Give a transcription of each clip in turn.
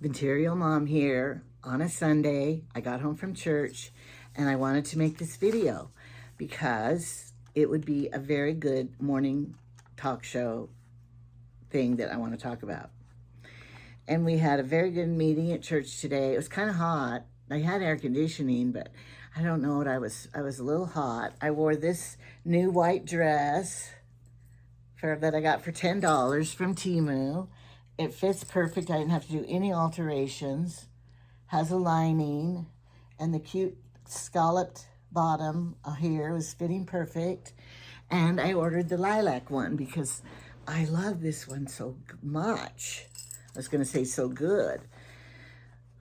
Material Mom here on a Sunday. I got home from church and I wanted to make this video because it would be a very good morning talk show thing that I want to talk about. And we had a very good meeting at church today. It was kind of hot. I had air conditioning, but I don't know what I was a little hot. I wore this new white dress that I got for $10 from Temu. It fits perfect. I didn't have to do any alterations. Has a lining, and the cute scalloped bottom here was fitting perfect. And I ordered the lilac one because I love this one so much. I was going to say so good.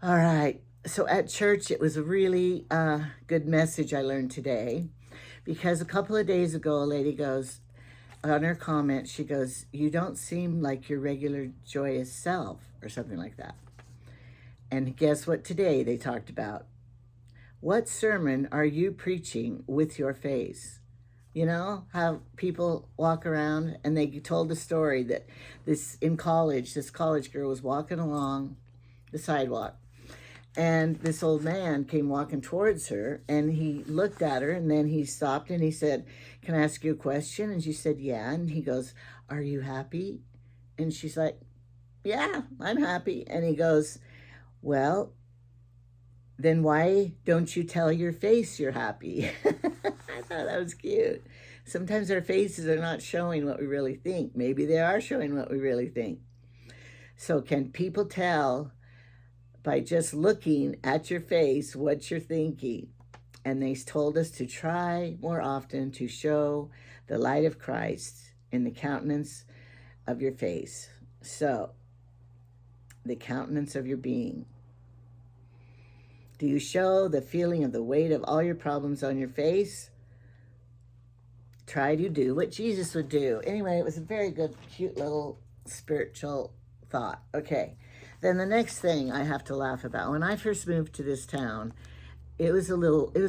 All right. So at church, it was a really good message I learned today, because a couple of days ago, a lady goes, on her comment, she goes, "You don't seem like your regular joyous self," or something like that. And guess what today they talked about? What sermon are you preaching with your face? You know how people walk around, and they told the story that this college girl was walking along the sidewalk, and this old man came walking towards her, and he looked at her, and then he stopped and he said, "Can I ask you a question?" And she said, "Yeah." And he goes, "Are you happy?" And she's like, "Yeah, I'm happy." And he goes, "Well, then why don't you tell your face you're happy?" I thought that was cute. Sometimes our faces are not showing what we really think. Maybe they are showing what we really think. So can people tell by just looking at your face what you're thinking? And they told us to try more often to show the light of Christ in the countenance of your face. So, the countenance of your being. Do you show the feeling of the weight of all your problems on your face? Try to do what Jesus would do. Anyway, it was a very good, cute little spiritual thought. Okay, then the next thing I have to laugh about. When I first moved to this town, it was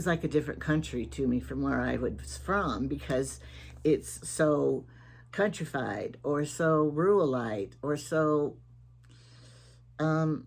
like a different country to me from where I was from, because it's so countrified or so ruralite or so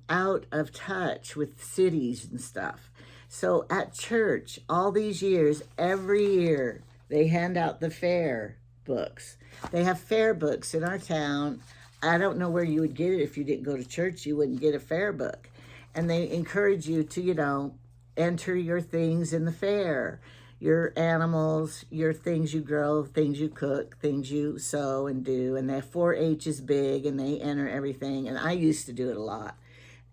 out of touch with cities and stuff. So at church, all these years, every year, they hand out the fair books. They have fair books in our town. I don't know where you would get it. If you didn't go to church, you wouldn't get a fair book. And they encourage you to, enter your things in the fair, your animals, your things you grow, things you cook, things you sew and do. And that 4-H is big, and they enter everything. And I used to do it a lot.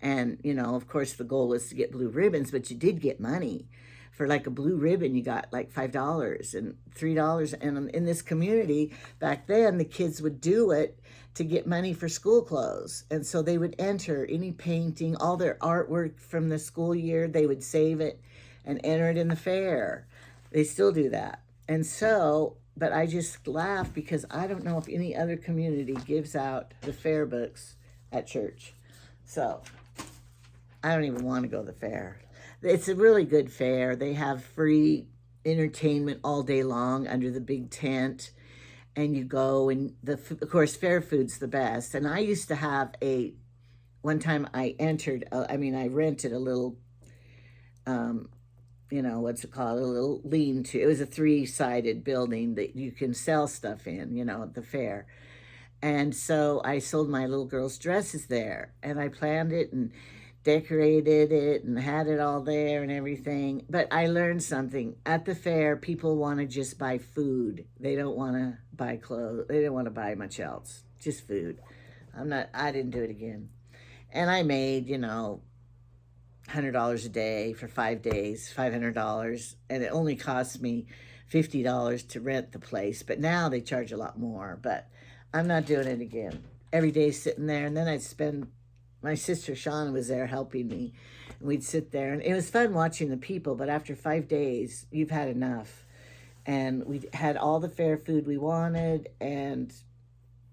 And, of course, the goal was to get blue ribbons, but you did get money. For like a blue ribbon, you got like $5 and $3. And in this community, back then, the kids would do it to get money for school clothes. And so they would enter any painting, all their artwork from the school year, they would save it and enter it in the fair. They still do that. And so, but I just laugh because I don't know if any other community gives out the fair books at church. So I don't even want to go to the fair. It's a really good fair. They have free entertainment all day long under the big tent. And you go, and of course, fair food's the best. And I used to have one time I rented a little, what's it called? A little lean-to. It was a 3-sided building that you can sell stuff in, at the fair. And so I sold my little girl's dresses there, and I planned it and decorated it and had it all there and everything. But I learned something. At the fair, people want to just buy food. They don't want to buy clothes. They don't want to buy much else. Just food. I didn't do it again. And I made, $100 a day for 5 days, $500. And it only cost me $50 to rent the place. But now they charge a lot more. But I'm not doing it again. Every day sitting there. And then I'd spend, my sister Shauna was there helping me, and we'd sit there, and it was fun watching the people. But after 5 days, you've had enough. And we had all the fair food we wanted, and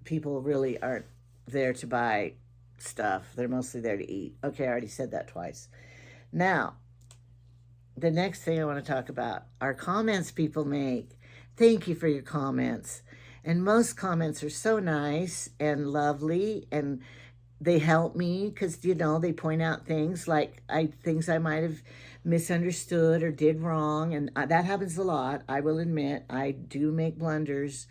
people really aren't there to buy stuff. They're mostly there to eat. Okay, I already said that twice. Now, the next thing I want to talk about are comments people make. Thank you for your comments. And most comments are so nice and lovely, and they help me because, you know, they point out things like things I might have misunderstood or did wrong. And that happens a lot. I will admit I do make blunders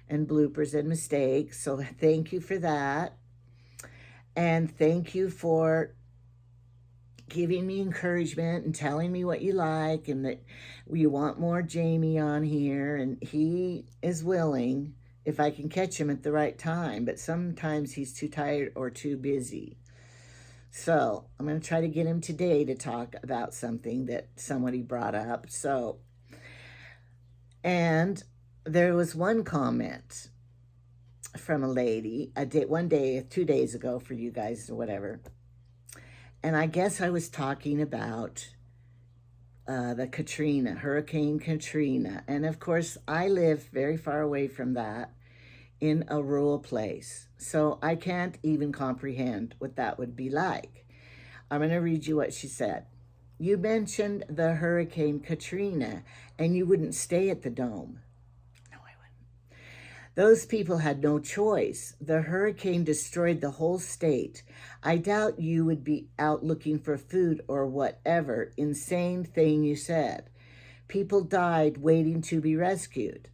and bloopers and mistakes. So thank you for that. And thank you for giving me encouragement and telling me what you like and that you want more Jamie on here. And he is willing if I can catch him at the right time, but sometimes he's too tired or too busy. So I'm going to try to get him today to talk about something that somebody brought up. So, and there was one comment from a lady one day, 2 days ago for you guys or whatever. And I guess I was talking about the Hurricane Katrina. And of course, I live very far away from that in a rural place. So I can't even comprehend what that would be like. I'm going to read you what she said. You mentioned the Hurricane Katrina and you wouldn't stay at the Dome. No, I wouldn't. Those people had no choice. The hurricane destroyed the whole state. I doubt you would be out looking for food or whatever insane thing you said. People died waiting to be rescued.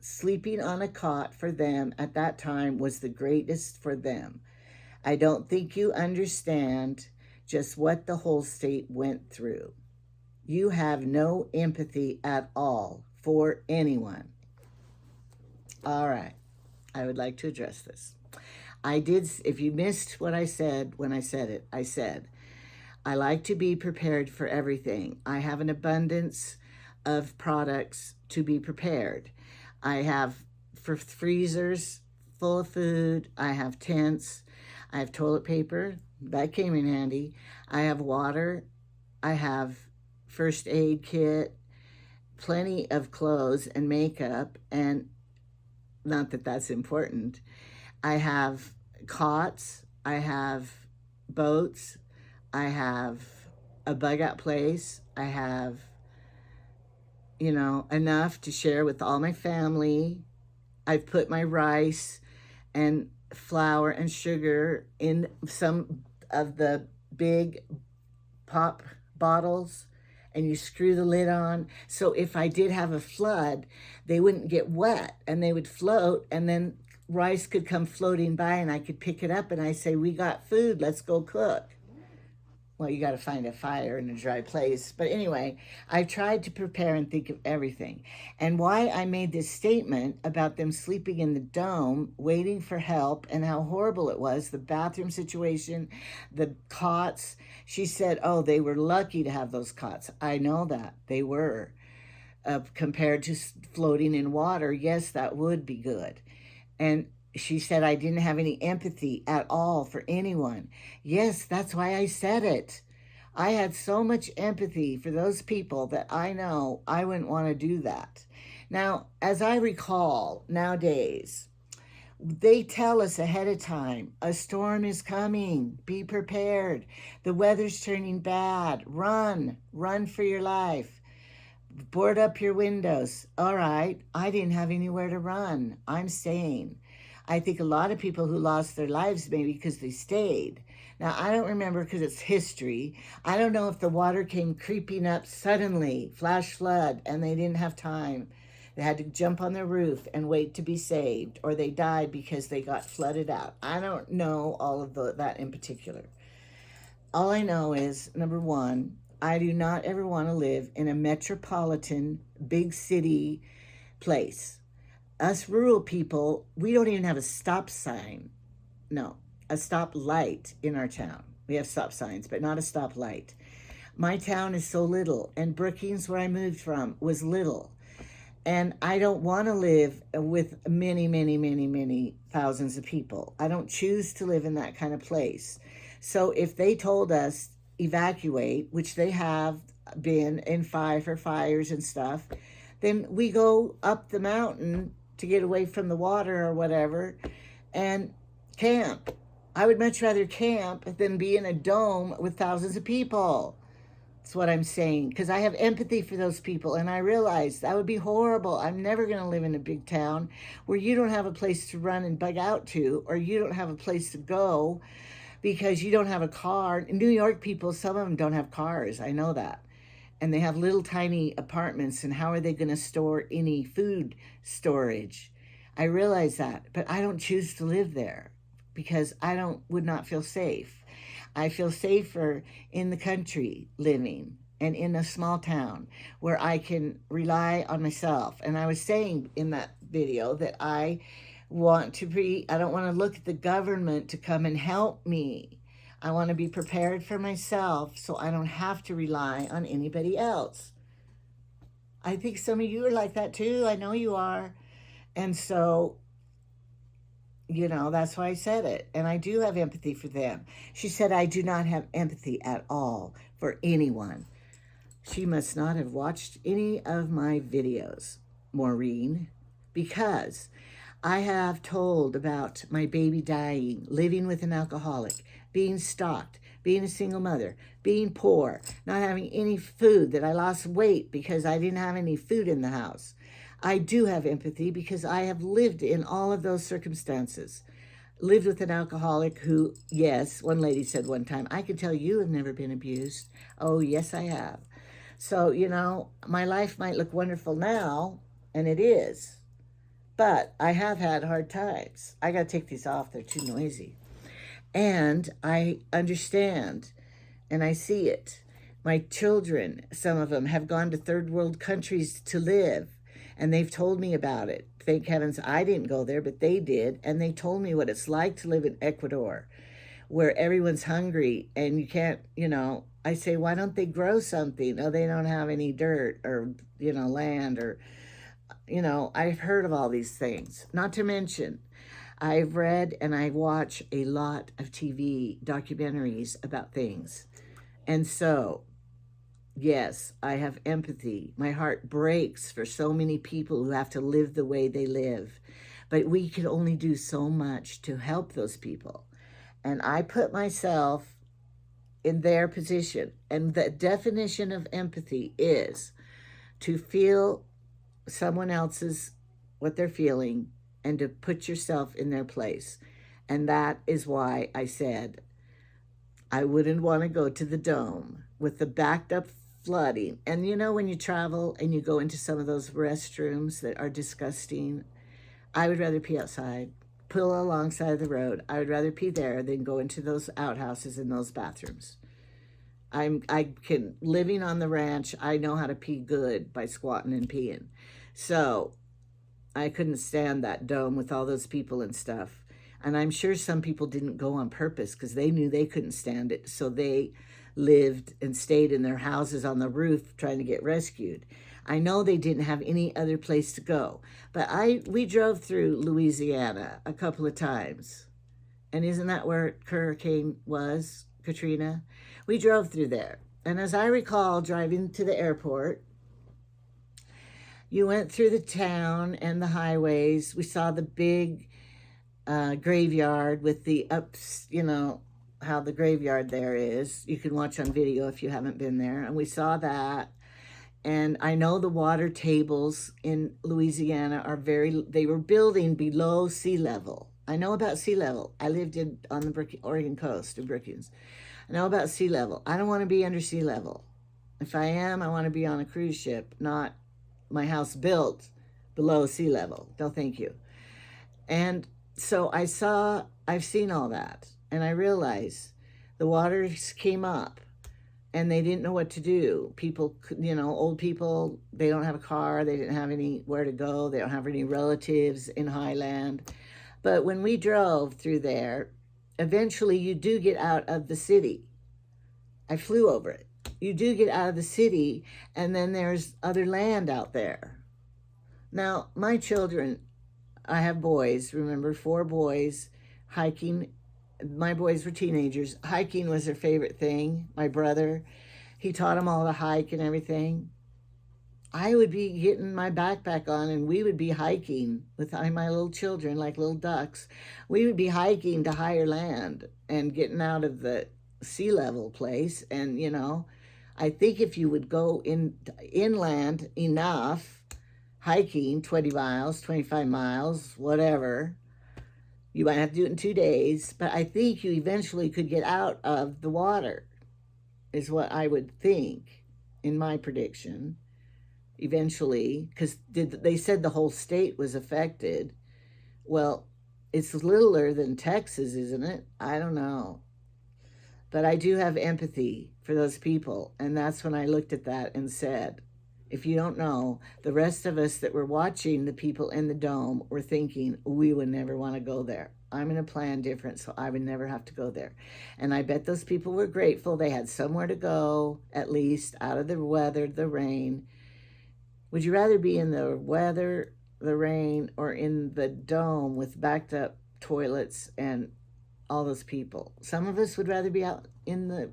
Sleeping on a cot for them at that time was the greatest for them. I don't think you understand just what the whole state went through. You have no empathy at all for anyone. All right, I would like to address this. If you missed what I said when I said it, I said, I like to be prepared for everything. I have an abundance of products to be prepared. I have freezers full of food. I have tents. I have toilet paper. That came in handy. I have water. I have first aid kit, plenty of clothes and makeup, and not that that's important. I have cots. I have boats. I have a bug out place. I have, you know, enough to share with all my family. I've put my rice and flour and sugar in some of the big pop bottles, and you screw the lid on. So if I did have a flood, they wouldn't get wet and they would float, and then rice could come floating by and I could pick it up and I say, we got food, let's go cook. Well, you got to find a fire in a dry place. But anyway, I've tried to prepare and think of everything. And why I made this statement about them sleeping in the Dome, waiting for help, and how horrible it was, the bathroom situation, the cots. She said, oh, they were lucky to have those cots. I know that. They were. Compared to floating in water, yes, that would be good. And she said I didn't have any empathy at all for anyone. Yes, that's why I said it. I had so much empathy for those people that I know I wouldn't want to do that. Now, as I recall, nowadays, they tell us ahead of time, a storm is coming, be prepared. The weather's turning bad, run for your life. Board up your windows. All right, I didn't have anywhere to run. I'm staying. I think a lot of people who lost their lives maybe because they stayed. Now, I don't remember because it's history. I don't know if the water came creeping up suddenly, flash flood, and they didn't have time. They had to jump on their roof and wait to be saved, or they died because they got flooded out. I don't know all of that in particular. All I know is, number one, I do not ever want to live in a metropolitan, big city place. Us rural people, we don't even have a stop sign. No, a stop light in our town. We have stop signs, but not a stop light. My town is so little, and Brookings, where I moved from, was little. And I don't want to live with many thousands of people. I don't choose to live in that kind of place. So if they told us evacuate, which they have been in for fires and stuff, then we go up the mountain to get away from the water or whatever and camp. I would much rather camp than be in a dome with thousands of people. That's what I'm saying, because I have empathy for those people, and I realize that would be horrible. I'm never going to live in a big town where you don't have a place to run and bug out to, or you don't have a place to go because you don't have a car. In New York, people, some of them don't have cars. I know that. And they have little tiny apartments, and how are they going to store any food storage? I realize that, but I don't choose to live there because would not feel safe. I feel safer in the country living and in a small town where I can rely on myself. And I was saying in that video that I don't want to look at the government to come and help me. I want to be prepared for myself so I don't have to rely on anybody else. I think some of you are like that too. I know you are. And so, that's why I said it. And I do have empathy for them. She said, I do not have empathy at all for anyone. She must not have watched any of my videos, Maureen, because I have told about my baby dying, living with an alcoholic, being stalked, being a single mother, being poor, not having any food, that I lost weight because I didn't have any food in the house. I do have empathy because I have lived in all of those circumstances. Lived with an alcoholic who, yes, one lady said one time, I can tell you have never been abused. Oh, yes, I have. So, my life might look wonderful now, and it is. But I have had hard times. I got to take these off. They're too noisy. And I understand, and I see it. My children, some of them, have gone to third world countries to live, and they've told me about it. Thank heavens I didn't go there, but they did. And they told me what it's like to live in Ecuador, where everyone's hungry and you can't, I say, why don't they grow something? Oh, they don't have any dirt or, land or, I've heard of all these things. Not to mention, I've read and I watch a lot of TV documentaries about things. And so, yes, I have empathy. My heart breaks for so many people who have to live the way they live. But we can only do so much to help those people. And I put myself in their position. And the definition of empathy is to feel someone else's, what they're feeling, and to put yourself in their place. And that is why I said I wouldn't want to go to the Dome with the backed up flooding. And when you travel and you go into some of those restrooms that are disgusting, I would rather pee outside, pull alongside the road. I would rather pee there than go into those outhouses and those bathrooms. Living on the ranch, I know how to pee good by squatting and peeing. So I couldn't stand that Dome with all those people and stuff. And I'm sure some people didn't go on purpose because they knew they couldn't stand it. So they lived and stayed in their houses on the roof trying to get rescued. I know they didn't have any other place to go. But we drove through Louisiana a couple of times. And isn't that where hurricane was, Katrina? We drove through there. And as I recall, driving to the airport, you went through the town and the highways. We saw the big graveyard with the ups, how the graveyard there is. You can watch on video if you haven't been there. And we saw that. And I know the water tables in Louisiana they were building below sea level. I know about sea level. I lived on the Oregon coast in Brookings. I know about sea level. I don't want to be under sea level. If I am, I want to be on a cruise ship, not my house built below sea level. No, thank you. And so I've seen all that. And I realized the waters came up and they didn't know what to do. People, old people, they don't have a car. They didn't have anywhere to go. They don't have any relatives in Highland. But when we drove through there, eventually you do get out of the city. I flew over it. You do get out of the city, and then there's other land out there. Now, my children, I have boys, remember, 4 boys, hiking. My boys were teenagers. Hiking was their favorite thing. My brother, he taught them all to hike and everything. I would be getting my backpack on and we would be hiking with my little children like little ducks. We would be hiking to higher land and getting out of the sea level place. And, I think if you would go inland enough, hiking 20 miles, 25 miles, whatever, you might have to do it in 2 days, but I think you eventually could get out of the water, is what I would think in my prediction. Eventually, because they said the whole state was affected. Well, it's littler than Texas, isn't it? I don't know. But I do have empathy for those people. And that's when I looked at that and said, if you don't know, the rest of us that were watching the people in the dome were thinking, we would never want to go there. I'm going to plan different, so I would never have to go there. And I bet those people were grateful. They had somewhere to go, at least, out of the weather, the rain. Would you rather be in the weather, the rain, or in the dome with backed up toilets and all those people? Some of us would rather be out in the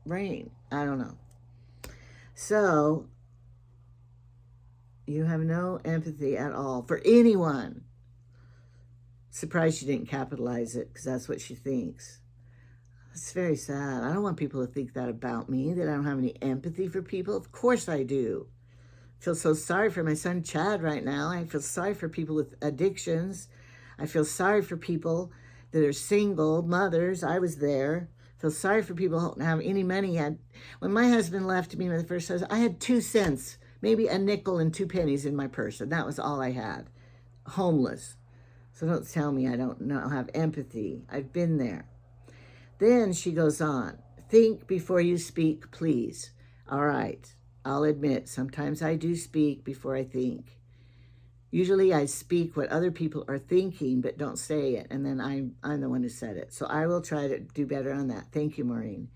rain. I don't know. So, you have no empathy at all for anyone. Surprised she didn't capitalize it, because that's what she thinks. It's very sad. I don't want people to think that about me, that I don't have any empathy for people. Of course I do. I feel so sorry for my son Chad right now. I feel sorry for people with addictions. I feel sorry for people that are single mothers. I was there. I feel sorry for people who don't have any money. When my husband left me, the first husband, I had 2 cents, maybe a nickel and 2 pennies in my purse, and that was all I had. Homeless. So don't tell me I don't have empathy. I've been there. Then she goes on, think before you speak, please. All right. I'll admit, sometimes I do speak before I think. Usually I speak what other people are thinking, but don't say it, and then I'm the one who said it. So I will try to do better on that. Thank you, Maureen.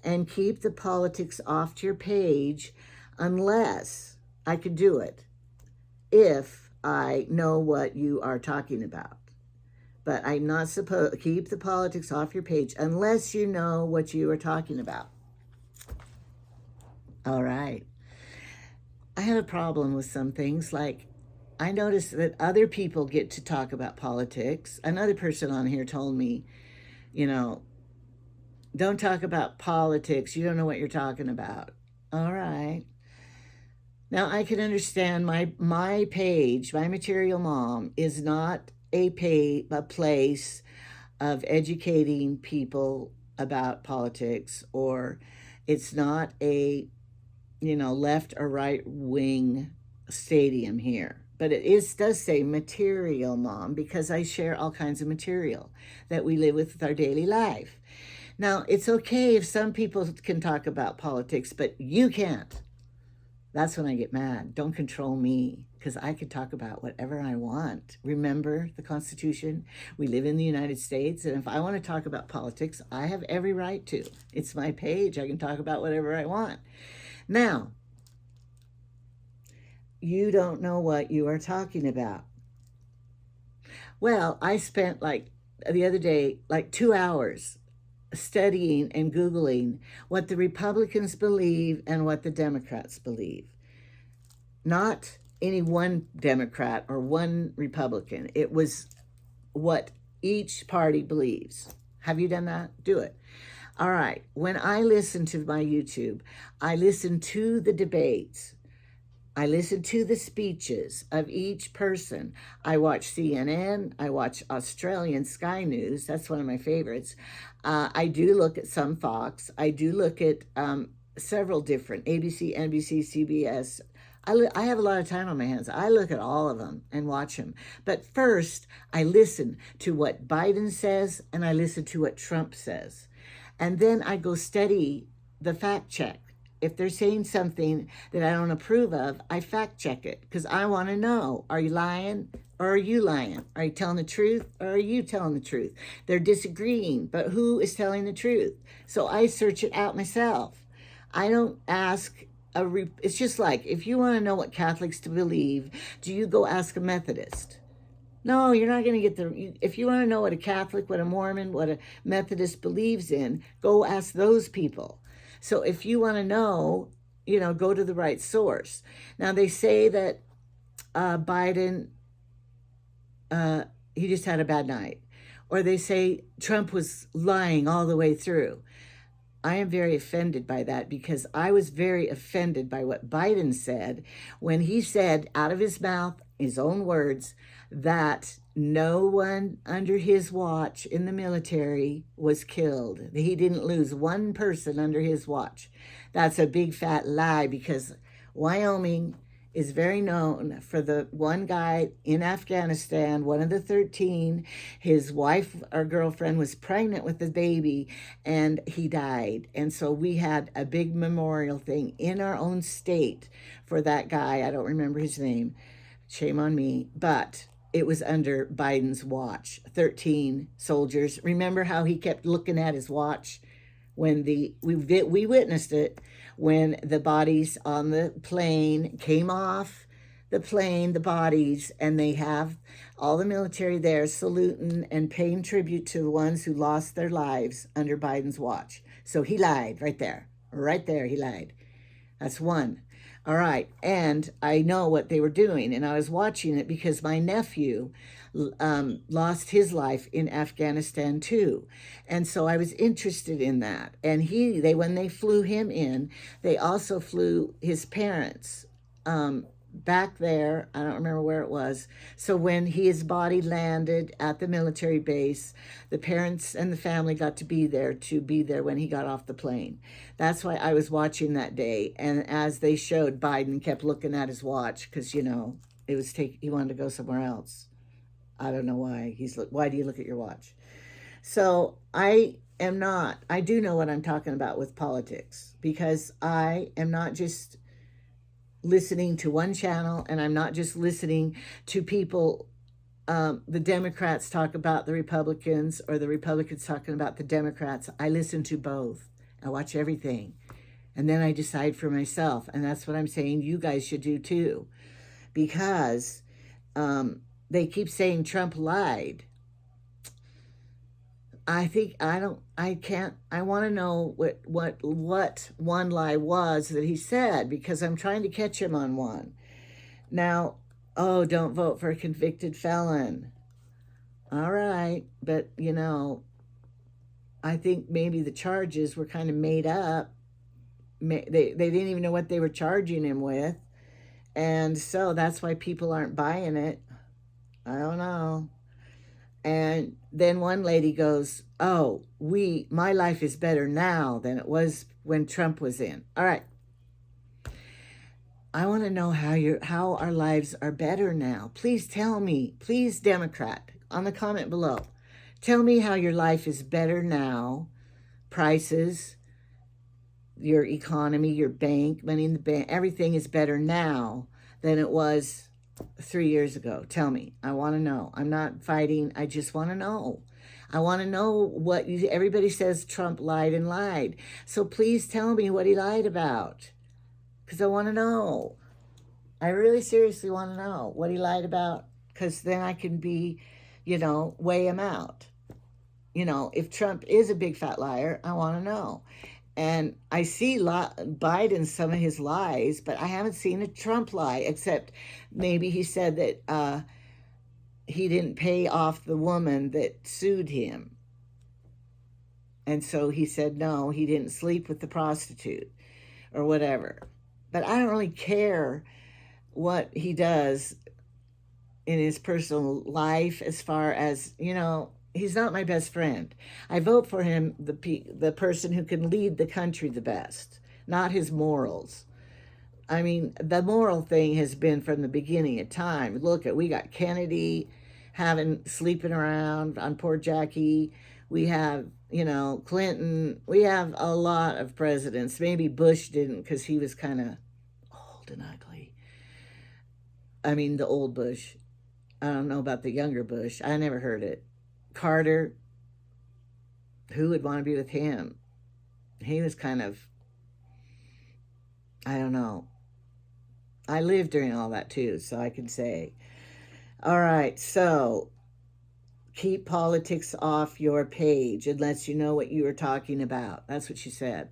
And keep the politics off your page unless I could do it, if I know what you are talking about. But I'm not supposed to keep the politics off your page unless you know what you are talking about. All right. I have a problem with some things. Like, I noticed that other people get to talk about politics. Another person on here told me, don't talk about politics. You don't know what you're talking about. All right. Now, I can understand my page, my Material Mom, is not a place of educating people about politics, or it's not a left or right wing stadium here. But it does say Material Mom, because I share all kinds of material that we live with our daily life. Now, it's okay if some people can talk about politics, but you can't. That's when I get mad. Don't control me, because I can talk about whatever I want. Remember the Constitution? We live in the United States, and if I want to talk about politics, I have every right to. It's my page. I can talk about whatever I want. Now, you don't know what you are talking about. Well, I spent the other day, 2 hours studying and Googling what the Republicans believe and what the Democrats believe. Not any one Democrat or one Republican. It was what each party believes. Have you done that? Do it. All right. When I listen to my YouTube, I listen to the debates. I listen to the speeches of each person. I watch CNN. I watch Australian Sky News. That's one of my favorites. I do look at some Fox. I do look at several different ABC, NBC, CBS. I have a lot of time on my hands. I look at all of them and watch them. But first, I listen to what Biden says, and I listen to what Trump says. And then I go study the fact check. If they're saying something that I don't approve of, I fact check it, because I want to know, are you lying or are you lying? Are you telling the truth or are you telling the truth? They're disagreeing, but who is telling the truth? So I search it out myself. I don't ask it's just like, if you want to know what Catholics to believe, do you go ask a Methodist? No, you're not going to get if you want to know what a Catholic, what a Mormon, what a Methodist believes in, go ask those people. So if you want to know, go to the right source. Now, they say that Biden, he just had a bad night. Or they say Trump was lying all the way through. I am very offended by that, because I was very offended by what Biden said when he said out of his mouth, his own words, that no one under his watch in the military was killed. He didn't lose one person under his watch. That's a big fat lie, because Wyoming is very known for the one guy in Afghanistan, one of the 13. His wife or girlfriend was pregnant with the baby, and he died. And so we had a big memorial thing in our own state for that guy. I don't remember his name. Shame on me. But it was under Biden's watch. 13 soldiers. Remember how he kept looking at his watch when we witnessed it, when the bodies on the plane came off the plane, the bodies, and they have all the military there saluting and paying tribute to the ones who lost their lives under Biden's watch. So he lied right there. Right there, he lied. That's one. All right. And I know what they were doing, and I was watching it because my nephew lost his life in Afghanistan too. And so I was interested in that. And when they flew him in, they also flew his parents back there. I don't remember where it was. So when his body landed at the military base, the parents and the family got to be there when he got off the plane. That's why I was watching that day. And as they showed, Biden kept looking at his watch because, he wanted to go somewhere else. I don't know why. Why do you look at your watch? So I do know what I'm talking about with politics, because I am not just listening to one channel, and I'm not just listening to people. The Democrats talk about the Republicans, or the Republicans talking about the Democrats. I listen to both. I watch everything. And then I decide for myself. And that's what I'm saying you guys should do too. Because they keep saying Trump lied. I want to know what one lie was that he said, because I'm trying to catch him on one. Now, don't vote for a convicted felon. All right. But, I think maybe the charges were kind of made up. They didn't even know what they were charging him with. And so that's why people aren't buying it. I don't know. And then one lady goes, my life is better now than it was when Trump was in. All right. I want to know how our lives are better now. Please tell me, please, Democrat, on the comment below. Tell me how your life is better now. Prices, your economy, your bank, money in the bank, everything is better now than it was 3 years ago. Tell me. I want to know. I'm not fighting. I just want to know. I want to know everybody says Trump lied and lied. So please tell me what he lied about. Because I want to know. I really seriously want to know what he lied about. Because then I can weigh him out. If Trump is a big fat liar, I want to know. And I see Biden, some of his lies, but I haven't seen a Trump lie, except maybe he said that he didn't pay off the woman that sued him. And so he said, no, he didn't sleep with the prostitute or whatever. But I don't really care what he does in his personal life, as far as, he's not my best friend. I vote for him, the person who can lead the country the best, not his morals. I mean, the moral thing has been from the beginning of time. We got Kennedy sleeping around on poor Jackie. We have, Clinton. We have a lot of presidents. Maybe Bush didn't, because he was kind of old and ugly. I mean, the old Bush. I don't know about the younger Bush. I never heard it. Carter, who would want to be with him? He was kind of, I don't know. I lived during all that too, so I can say. All right, so keep politics off your page unless you know what you were talking about. That's what she said.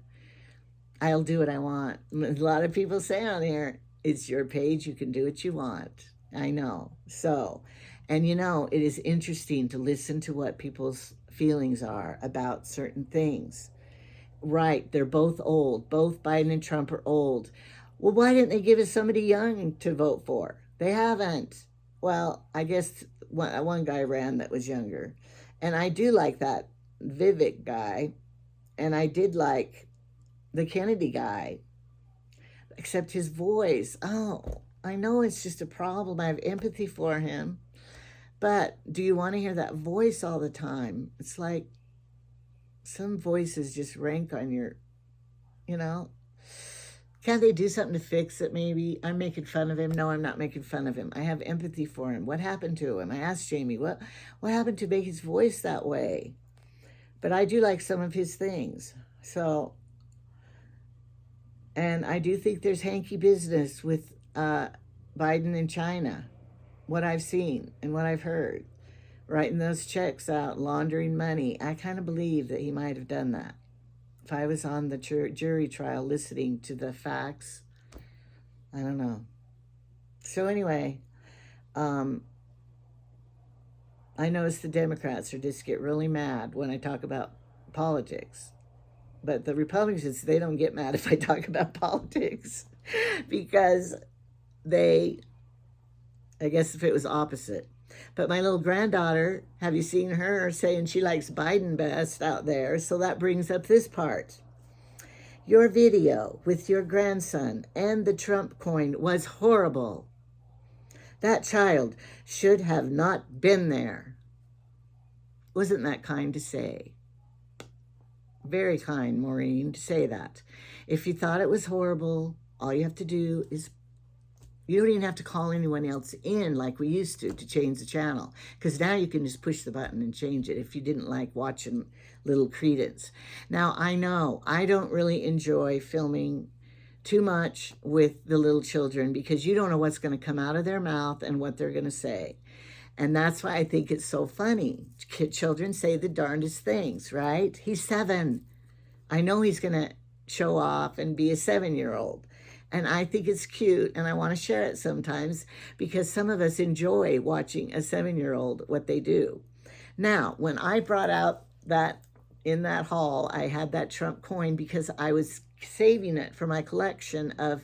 I'll do what I want. A lot of people say on here, it's your page, you can do what you want. I know. So, and it is interesting to listen to what people's feelings are about certain things. Right, they're both old. Both Biden and Trump are old. Well, why didn't they give us somebody young to vote for? They haven't. Well, I guess one guy ran that was younger. And I do like that Vivek guy. And I did like the Kennedy guy, except his voice. Oh, I know it's just a problem. I have empathy for him. But do you want to hear that voice all the time? It's like some voices just rank on your, you know, can't they do something to fix it maybe? I'm making fun of him. No, I'm not making fun of him. I have empathy for him. What happened to him? I asked Jamie, what happened to make his voice that way? But I do like some of his things. So, and I do think there's hanky business with Biden and China, what I've seen and what I've heard. Writing those checks out, laundering money. I kind of believe that he might have done that. If I was on the jury trial listening to the facts, I don't know. So anyway, I notice the Democrats are just get really mad when I talk about politics. But the Republicans, they don't get mad if I talk about politics because I guess if it was opposite. But my little granddaughter, have you seen her saying she likes Biden best out there? So that brings up this part. Your video with your grandson and the Trump coin was horrible. That child should have not been there. Wasn't that kind to say? Very kind, Maureen, to say that. If you thought it was horrible, all you have to do is, you don't even have to call anyone else in like we used to change the channel. Because now you can just push the button and change it if you didn't like watching little Credence. Now, I know I don't really enjoy filming too much with the little children because you don't know what's going to come out of their mouth and what they're going to say. And that's why I think it's so funny. Children say the darndest things, right? He's 7. I know he's going to show off and be a 7-year-old. And I think it's cute, and I want to share it sometimes because some of us enjoy watching a 7-year-old, what they do. Now, when I brought out that in that haul, I had that Trump coin because I was saving it for my collection of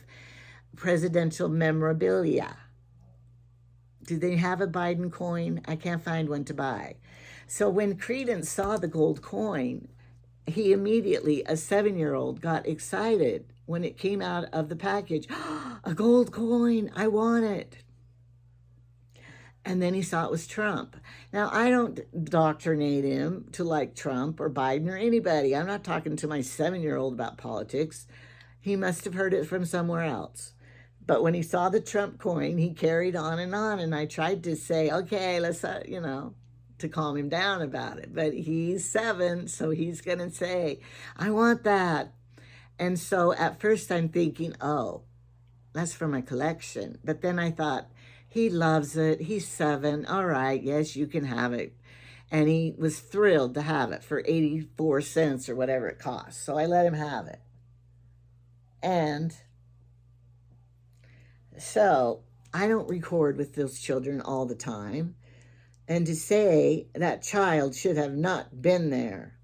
presidential memorabilia. Do they have a Biden coin? I can't find one to buy. So when Credence saw the gold coin, he immediately, a 7-year-old, got excited when it came out of the package. A gold coin, I want it. And then he saw it was Trump. Now, I don't indoctrinate him to like Trump or Biden or anybody. I'm not talking to my 7-year-old about politics. He must have heard it from somewhere else. But when he saw the Trump coin, he carried on. And I tried to say, okay, let's, to calm him down about it. But he's 7, so he's going to say, I want that. And so at first I'm thinking, oh, that's for my collection. But then I thought, he loves it. He's 7. All right, yes, you can have it. And he was thrilled to have it for 84 cents or whatever it costs. So I let him have it. And so I don't record with those children all the time. And to say that child should have not been there.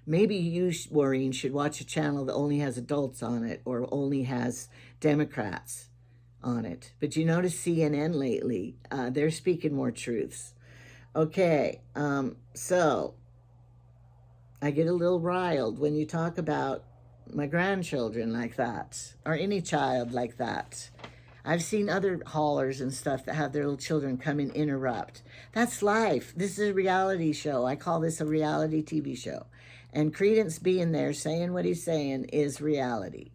Maybe you, Maureen, should watch a channel that only has adults on it or only has Democrats on it. But you notice CNN lately, they're speaking more truths. Okay, so I get a little riled when you talk about my grandchildren like that, or any child like that. I've seen other haulers and stuff that have their little children come and interrupt. That's life. This is a reality show. I call this a reality TV show. And Credence being there saying what he's saying is reality.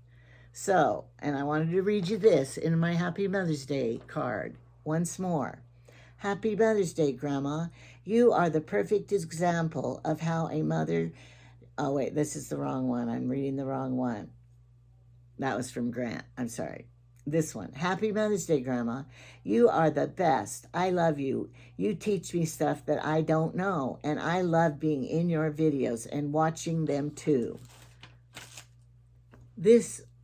So, and I wanted to read you this in my Happy Mother's Day card once more. Happy Mother's Day, Grandma. You are the perfect example of how a mother... Oh, wait, this is the wrong one. I'm reading the wrong one. That was from Grant. I'm sorry. This one. Happy Mother's Day, Grandma. You are the best. I love you. You teach me stuff that I don't know, and I love being in your videos and watching them too.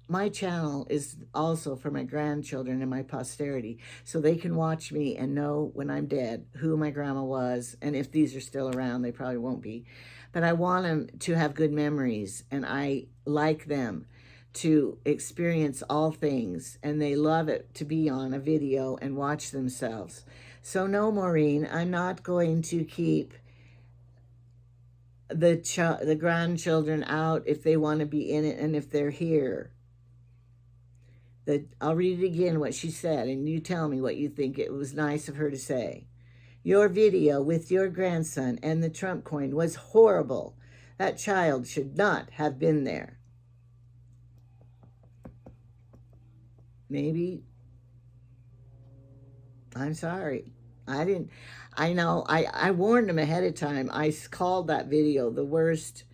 My channel is also for my grandchildren and my posterity, so they can watch me and know when I'm dead who my grandma was, and if these are still around, they probably won't be. but I want them to have good memories, and I like them to experience all things, and they love it to be on a video and watch themselves. So no, Maureen, I'm not going to keep the grandchildren out if they want to be in it and if they're here. I'll read it again, what she said, and you tell me what you think. It was nice of her to say. Your video with your grandson and the Trump coin was horrible. That child should not have been there. Maybe. I'm sorry. I know, I warned him ahead of time. I called that video the worst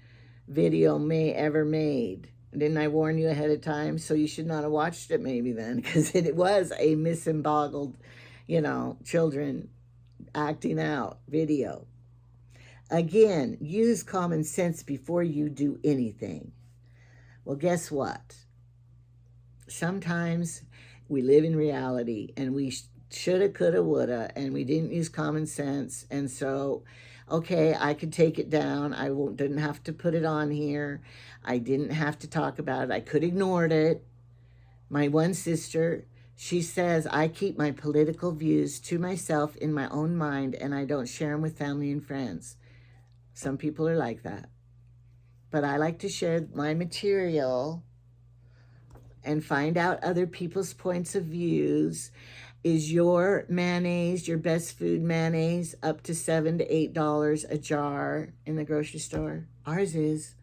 video May ever made. Didn't I warn you ahead of time? So you should not have watched it maybe then, because it was a misemboggled, children acting out video. Again, use common sense before you do anything. Well, guess what? Sometimes we live in reality, and we shoulda, coulda, woulda, and we didn't use common sense. And so, okay, I could take it down. I didn't have to put it on here. I didn't have to talk about it. I could ignored it. My one sister, she says, I keep my political views to myself in my own mind, and I don't share them with family and friends. Some people are like that. But I like to share my material and find out other people's points of views. Is your mayonnaise, your best food mayonnaise, up to $7 to $8 a jar in the grocery store? Ours is.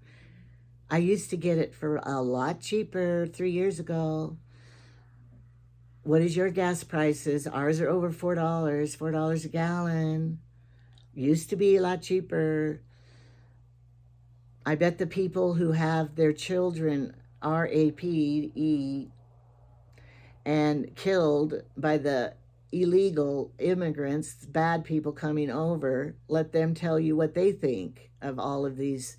I used to get it for a lot cheaper 3 years ago. What is your gas prices? Ours are over $4, $4 a gallon. Used to be a lot cheaper. I bet the people who have their children RAP'd and killed by the illegal immigrants, bad people coming over, let them tell you what they think of all of these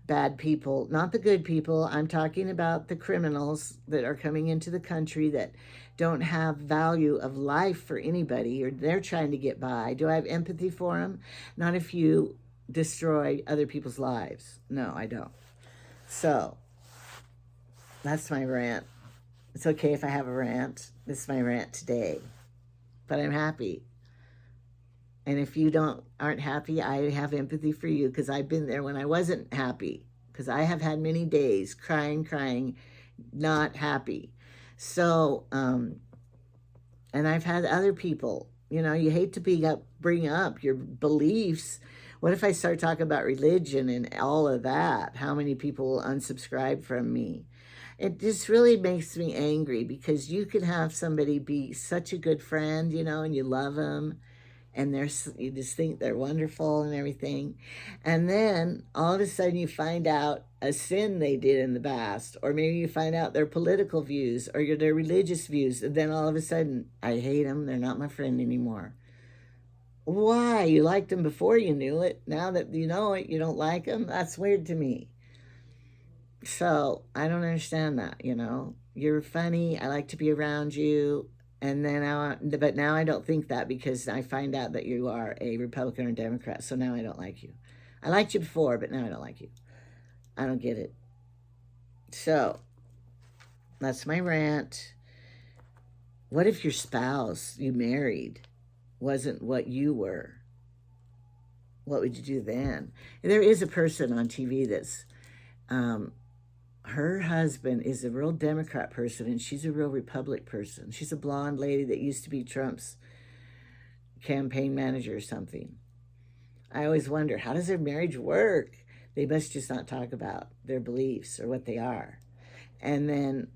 bad people. Not the good people. I'm talking about the criminals that are coming into the country that don't have value of life for anybody, or they're trying to get by. Do I have empathy for them? Not if you destroy other people's lives. No, I don't. So that's my rant. It's okay if I have a rant. This is my rant today. But I'm happy. And if you aren't happy, I have empathy for you, because I've been there when I wasn't happy. Because I have had many days crying, not happy. So, and I've had other people, you hate to bring up your beliefs. What if I start talking about religion and all of that? How many people will unsubscribe from me? It just really makes me angry, because you can have somebody be such a good friend, and you love them, and you just think they're wonderful and everything. And then all of a sudden you find out a sin they did in the past, or maybe you find out their political views or their religious views. And then all of a sudden, I hate them. They're not my friend anymore. Why? You liked them before you knew it. Now that you know it, you don't like them? That's weird to me. So I don't understand that, You're funny. I like to be around you. And then but now I don't think that, because I find out that you are a Republican or Democrat. So now I don't like you. I liked you before, but now I don't like you. I don't get it. So that's my rant. What if your spouse you married wasn't what you were? What would you do then? And there is a person on TV that's, her husband is a real Democrat person, and she's a real Republic person. She's a blonde lady that used to be Trump's campaign manager or something. I always wonder, how does their marriage work? They must just not talk about their beliefs or what they are. And then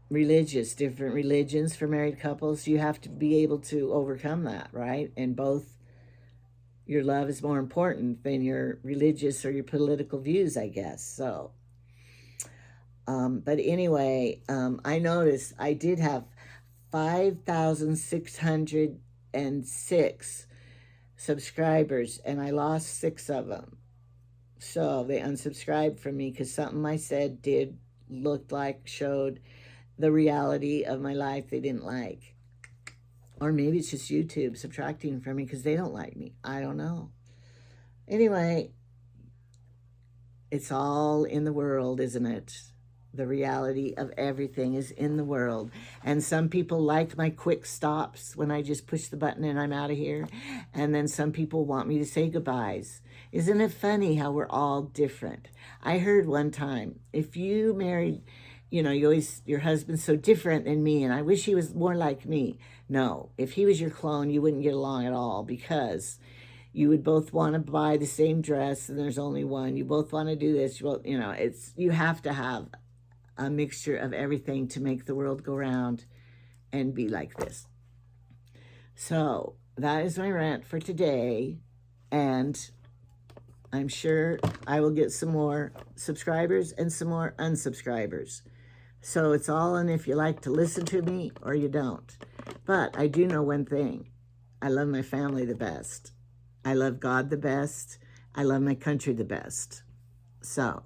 different religions for married couples, you have to be able to overcome that, right? And both, your love is more important than your religious or your political views, I guess. So, but anyway, I noticed I did have 5,606 subscribers, and I lost 6 of them. So they unsubscribed from me because something I said showed the reality of my life they didn't like. Or maybe it's just YouTube subtracting from me because they don't like me. I don't know. Anyway, It's all in the world, isn't it? The reality of everything is in the world. And some people like my quick stops when I just push the button and I'm out of here. And then some people want me to say goodbyes. Isn't it funny how we're all different? I heard one time, if you married, your husband's so different than me, and I wish he was more like me. No, if he was your clone, you wouldn't get along at all, because you would both want to buy the same dress and there's only one. You both want to do this. You have to have a mixture of everything to make the world go round and be like this. So that is my rant for today. And I'm sure I will get some more subscribers and some more unsubscribers. So it's all in if you like to listen to me or you don't. But I do know one thing. I love my family the best. I love God the best. I love my country the best. So